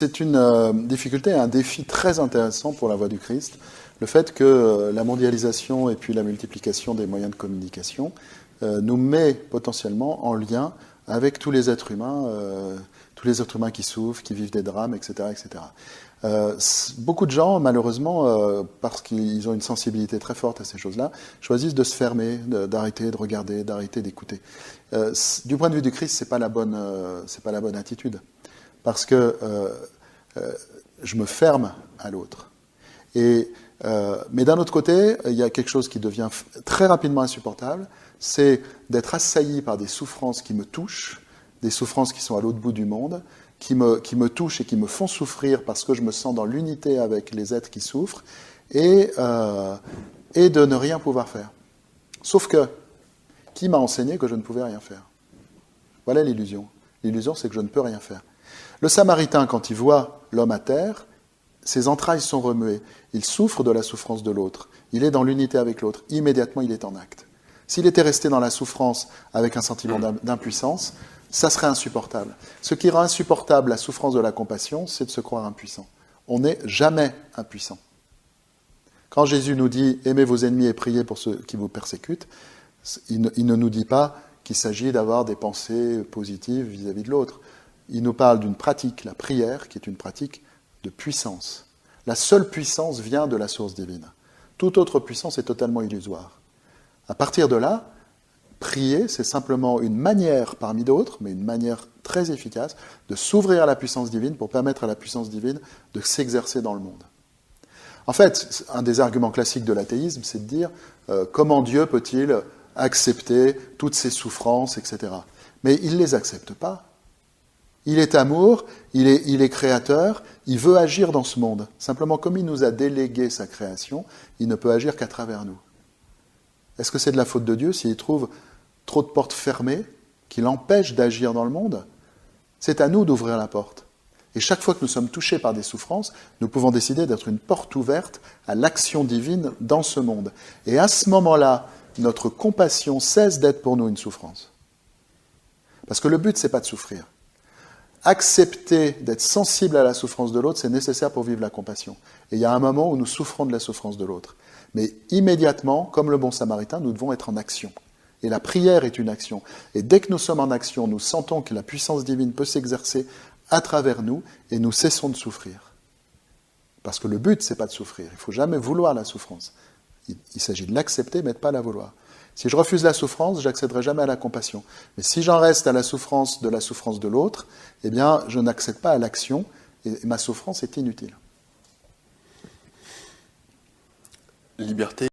C'est une difficulté et un défi très intéressant pour la voie du Christ, le fait que la mondialisation et puis la multiplication des moyens de communication nous met potentiellement en lien avec tous les êtres humains qui souffrent, qui vivent des drames, etc. etc. Beaucoup de gens, malheureusement, parce qu'ils ont une sensibilité très forte à ces choses-là, choisissent de se fermer, d'arrêter de regarder, d'arrêter d'écouter. Du point de vue du Christ, c'est pas la bonne attitude. Parce que je me ferme à l'autre. Mais d'un autre côté, il y a quelque chose qui devient très rapidement insupportable, c'est d'être assailli par des souffrances qui me touchent, des souffrances qui sont à l'autre bout du monde, qui me touchent et qui me font souffrir parce que je me sens dans l'unité avec les êtres qui souffrent, et de ne rien pouvoir faire. Sauf que, qui m'a enseigné que je ne pouvais rien faire? Voilà l'illusion. L'illusion, c'est que je ne peux rien faire. Le Samaritain, quand il voit l'homme à terre, ses entrailles sont remuées. Il souffre de la souffrance de l'autre. Il est dans l'unité avec l'autre. Immédiatement, il est en acte. S'il était resté dans la souffrance avec un sentiment d'impuissance, ça serait insupportable. Ce qui rend insupportable la souffrance de la compassion, c'est de se croire impuissant. On n'est jamais impuissant. Quand Jésus nous dit « Aimez vos ennemis et priez pour ceux qui vous persécutent », il ne nous dit pas qu'il s'agit d'avoir des pensées positives vis-à-vis de l'autre. Il nous parle d'une pratique, la prière, qui est une pratique de puissance. La seule puissance vient de la source divine. Toute autre puissance est totalement illusoire. À partir de là, prier, c'est simplement une manière parmi d'autres, mais une manière très efficace, de s'ouvrir à la puissance divine pour permettre à la puissance divine de s'exercer dans le monde. En fait, un des arguments classiques de l'athéisme, c'est de dire comment Dieu peut-il accepter toutes ces souffrances, etc. Mais il ne les accepte pas. Il est amour, il est créateur, il veut agir dans ce monde. Simplement, comme il nous a délégué sa création, il ne peut agir qu'à travers nous. Est-ce que c'est de la faute de Dieu s'il trouve trop de portes fermées qui l'empêchent d'agir dans le monde? C'est à nous d'ouvrir la porte. Et chaque fois que nous sommes touchés par des souffrances, nous pouvons décider d'être une porte ouverte à l'action divine dans ce monde. Et à ce moment-là, notre compassion cesse d'être pour nous une souffrance. Parce que le but, c'est pas de souffrir. Accepter d'être sensible à la souffrance de l'autre, c'est nécessaire pour vivre la compassion. Et il y a un moment où nous souffrons de la souffrance de l'autre. Mais immédiatement, comme le bon samaritain, nous devons être en action. Et la prière est une action. Et dès que nous sommes en action, nous sentons que la puissance divine peut s'exercer à travers nous et nous cessons de souffrir. Parce que le but, c'est pas de souffrir. Il ne faut jamais vouloir la souffrance. Il s'agit de l'accepter, mais de ne pas la vouloir. Si je refuse la souffrance, j'accéderai jamais à la compassion. Mais si j'en reste à la souffrance de l'autre, eh bien, je n'accède pas à l'action et ma souffrance est inutile. Liberté.